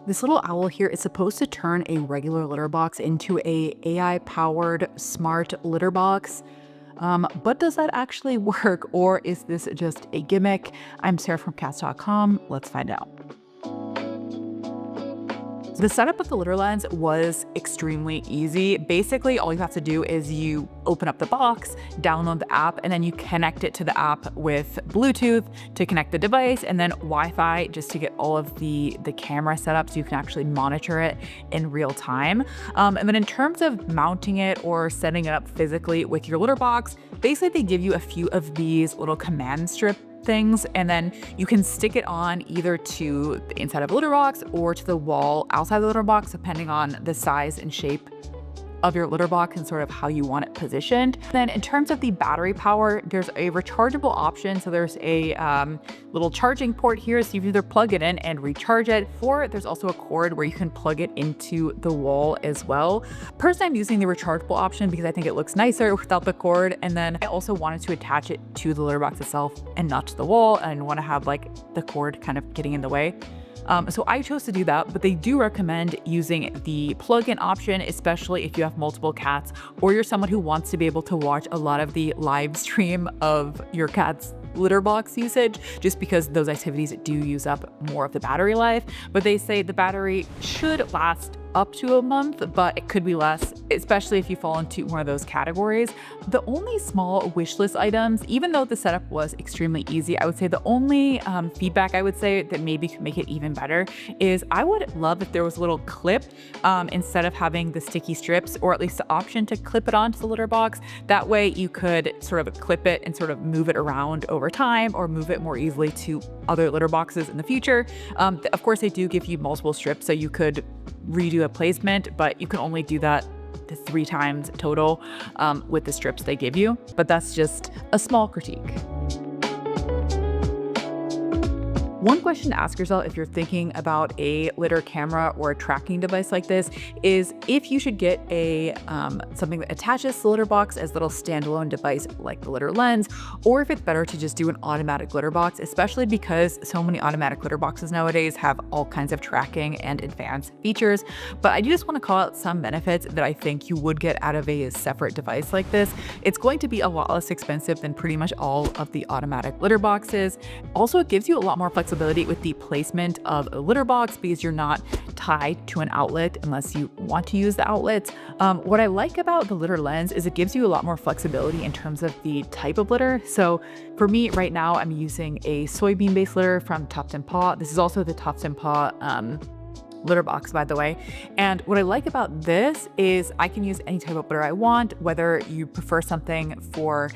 This little owl here is supposed to turn a regular litter box into a AI-powered smart litter box. But does that actually work, or is this just a gimmick? I'm Sarah from cats.com. Let's find out. The setup of the LitterLens was extremely easy. Basically, all you have to do is you open up the box, download the app, and then you connect it to the app with Bluetooth to connect the device, and then Wi-Fi just to get all of the camera set up so you can actually monitor it in real time. And then in terms of mounting it or setting it up physically with your litter box, basically they give you a few of these little command strip things, and then you can stick it on either to the inside of a litter box or to the wall outside the litter box, depending on the size and shape of your litter box and sort of how you want it positioned. Then in terms of the battery power, there's a rechargeable option. So there's a little charging port here, so you can either plug it in and recharge it, or there's also a cord where you can plug it into the wall as well. Personally, I'm using the rechargeable option because I think it looks nicer without the cord. And then I also wanted to attach it to the litter box itself and not to the wall, and want to have like the cord kind of getting in the way. So I chose to do that, but they do recommend using the plug-in option, especially if you have multiple cats or you're someone who wants to be able to watch a lot of the live stream of your cat's litter box usage, just because those activities do use up more of the battery life. But they say the battery should last up to a month, but it could be less, especially if you fall into one of those categories. The only small wish list items, even though the setup was extremely easy, I would say the only feedback I would say that maybe could make it even better is I would love if there was a little clip instead of having the sticky strips, or at least the option to clip it onto the litter box. That way you could sort of clip it and sort of move it around over time, or move it more easily to other litter boxes in the future. Of course, they do give you multiple strips, so you could redo a placement, but you can only do that 3 times total with the strips they give you. But that's just a small critique. One question to ask yourself if you're thinking about a litter camera or a tracking device like this is if you should get a something that attaches to the litter box as a little standalone device like the LitterLens, or if it's better to just do an automatic litter box, especially because so many automatic litter boxes nowadays have all kinds of tracking and advanced features. But I do just want to call out some benefits that I think you would get out of a separate device like this. It's going to be a lot less expensive than pretty much all of the automatic litter boxes. Also, it gives you a lot more flexibility with the placement of a litter box because you're not tied to an outlet unless you want to use the outlets. What I like about the LitterLens is it gives you a lot more flexibility in terms of the type of litter. So for me right now, I'm using a soybean-based litter from Tuft & Paw. This is also the Tuft & Paw litter box, by the way. And what I like about this is I can use any type of litter I want, whether you prefer something for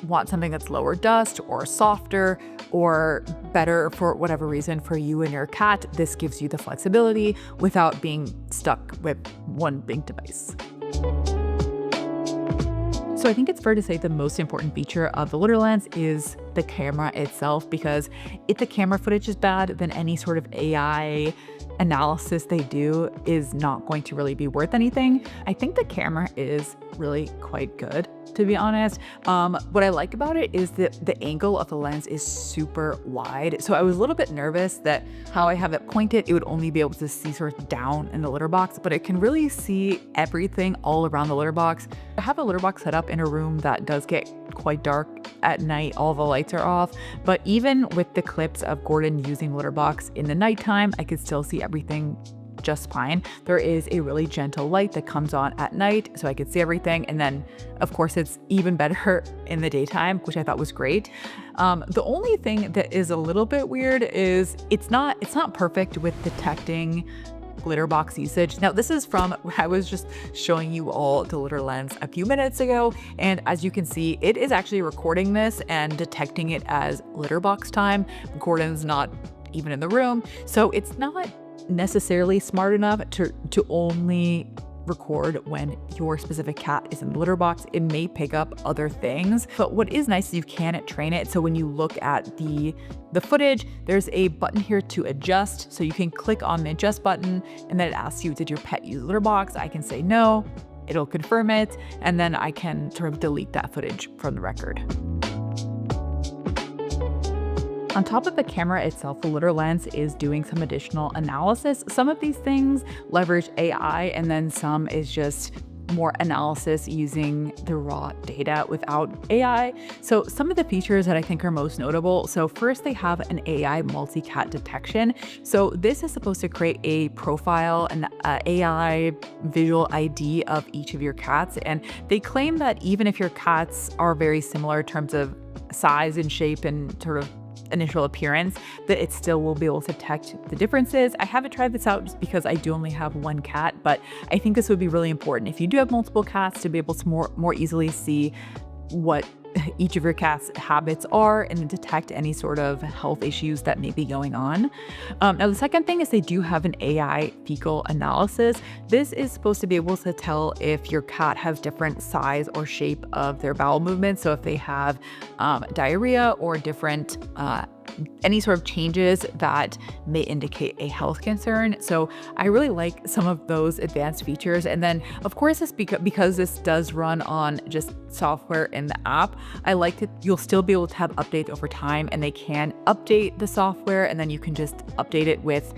want something that's lower dust or softer or better for whatever reason for you and your cat. This gives you the flexibility without being stuck with one big device. So I think it's fair to say the most important feature of the LitterLens is the camera itself, because if the camera footage is bad, then any sort of AI analysis they do is not going to really be worth anything. I think the camera is really quite good, to be honest. What I like about it is that the angle of the lens is super wide. So I was a little bit nervous that how I have it pointed, it would only be able to see sort of down in the litter box, but it can really see everything all around the litter box. I have a litter box set up in a room that does get quite dark at night. All the lights are off, but even with the clips of Gordon using litter box in the nighttime, I could still see everything just fine. There is a really gentle light that comes on at night, so I could see everything. And then of course it's even better in the daytime, which I thought was great. The only thing that is a little bit weird is it's not perfect with detecting litter box usage. Now this is from when I was just showing you all the LitterLens a few minutes ago, and as you can see, it is actually recording this and detecting it as litter box time. Gordon's not even in the room, so it's not necessarily smart enough to only record when your specific cat is in the litter box. It may pick up other things, but what is nice is you can train it. So when you look at the footage, there's a button here to adjust. So you can click on the adjust button and then it asks you, did your pet use the litter box? I can say no, it'll confirm it, and then I can sort of delete that footage from the record. On top of the camera itself, the LitterLens is doing some additional analysis. Some of these things leverage AI, and then some is just more analysis using the raw data without AI. So some of the features that I think are most notable. So first, they have an AI multi-cat detection. So this is supposed to create a profile, an AI visual ID of each of your cats. And they claim that even if your cats are very similar in terms of size and shape and sort of initial appearance, that it still will be able to detect the differences. I haven't tried this out just because I do only have one cat, but I think this would be really important if you do have multiple cats to be able to more easily see what each of your cat's habits are and detect any sort of health issues that may be going on. Now, the second thing is they do have an AI fecal analysis. This is supposed to be able to tell if your cat has different size or shape of their bowel movements. So if they have diarrhea or different any sort of changes that may indicate a health concern. So I really like some of those advanced features. And then of course, it's because this does run on just software in the app, I like that you'll still be able to have updates over time, and they can update the software and then you can just update it with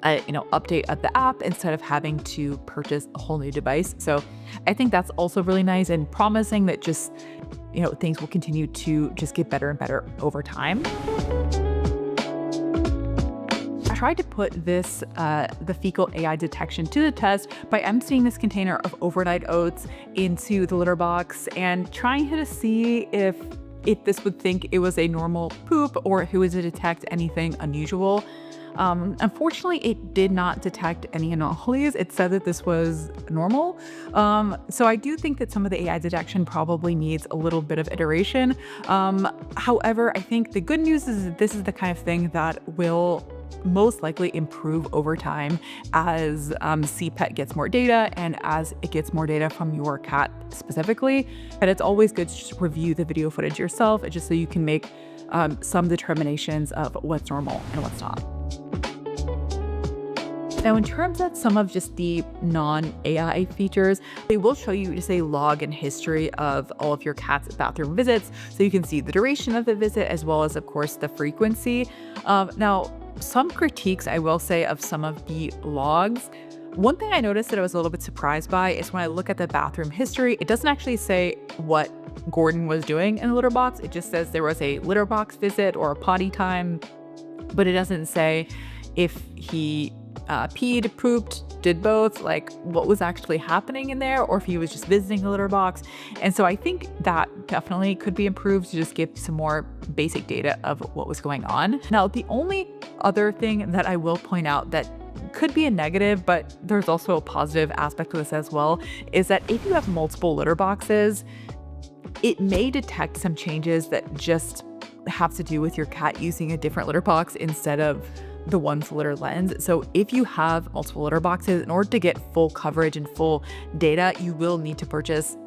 update of the app instead of having to purchase a whole new device. So I think that's also really nice and promising that just, things will continue to just get better and better over time. I tried to put this, the fecal AI detection to the test by emptying this container of overnight oats into the litter box and trying to see if this would think it was a normal poop or if it was to detect anything unusual. Unfortunately, it did not detect any anomalies. It said that this was normal. So I do think that some of the AI detection probably needs a little bit of iteration. However, I think the good news is that this is the kind of thing that will most likely improve over time as SiiPet gets more data and as it gets more data from your cat specifically. And it's always good to just review the video footage yourself, just so you can make some determinations of what's normal and what's not. Now, in terms of some of just the non-AI features, they will show you just a log and history of all of your cat's bathroom visits. So you can see the duration of the visit as well as, of course, the frequency. Now, some critiques I will say of some of the logs. One thing I noticed that I was a little bit surprised by is when I look at the bathroom history, it doesn't actually say what Gordon was doing in the litter box. It just says there was a litter box visit or a potty time, but it doesn't say if he peed, pooped, did both, like what was actually happening in there, or if he was just visiting the litter box. And so I think that definitely could be improved to just give some more basic data of what was going on. Now, the only other thing that I will point out that could be a negative, but there's also a positive aspect to this as well, is that if you have multiple litter boxes, it may detect some changes that just have to do with your cat using a different litter box instead of the one's LitterLens. So if you have multiple litter boxes, in order to get full coverage and full data, you will need to purchase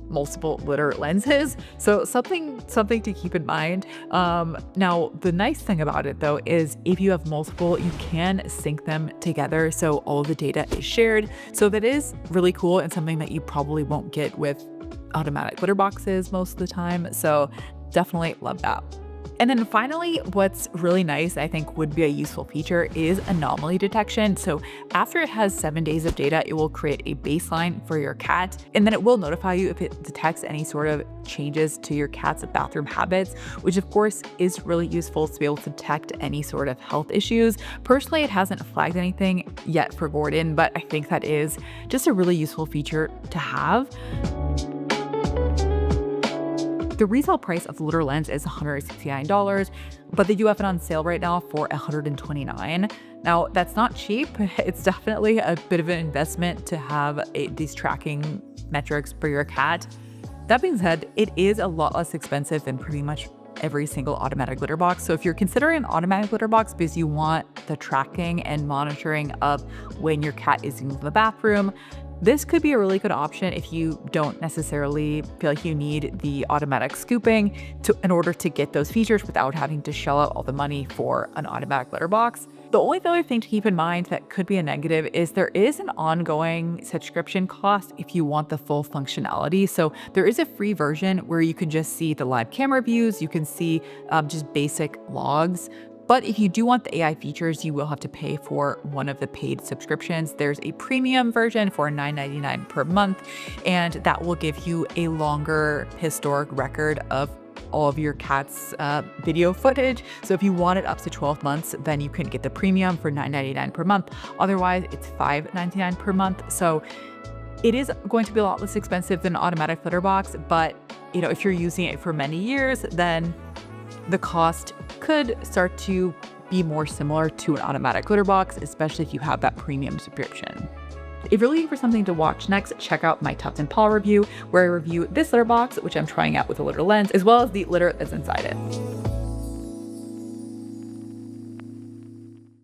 multiple LitterLenses. So something to keep in mind. Now, the nice thing about it though is if you have multiple, you can sync them together so all of the data is shared. So that is really cool and something that you probably won't get with automatic litter boxes most of the time. So definitely love that. And then finally, what's really nice, I think would be a useful feature, is anomaly detection. So after it has 7 days of data, it will create a baseline for your cat, and then it will notify you if it detects any sort of changes to your cat's bathroom habits, which of course is really useful to be able to detect any sort of health issues. Personally, it hasn't flagged anything yet for Gordon, but I think that is just a really useful feature to have. The retail price of the LitterLens is $169, but they do have it on sale right now for $129. Now, that's not cheap. It's definitely a bit of an investment to have these tracking metrics for your cat. That being said, it is a lot less expensive than pretty much every single automatic litter box. So if you're considering an automatic litter box because you want the tracking and monitoring of when your cat is in the bathroom, this could be a really good option if you don't necessarily feel like you need the automatic scooping in order to get those features without having to shell out all the money for an automatic litter box. The only other thing to keep in mind that could be a negative is there is an ongoing subscription cost if you want the full functionality. So there is a free version where you can just see the live camera views, you can see just basic logs. But if you do want the AI features, you will have to pay for one of the paid subscriptions. There's a premium version for $9.99 per month, and that will give you a longer historic record of all of your cat's video footage. So if you want it up to 12 months, then you can get the premium for $9.99 per month. Otherwise, it's $5.99 per month. So it is going to be a lot less expensive than an automatic litter box, but if you're using it for many years, then the cost could start to be more similar to an automatic litter box, especially if you have that premium subscription. If you're looking for something to watch next, check out my Tuft and Paw review, where I review this litter box, which I'm trying out with a LitterLens, as well as the litter that's inside it.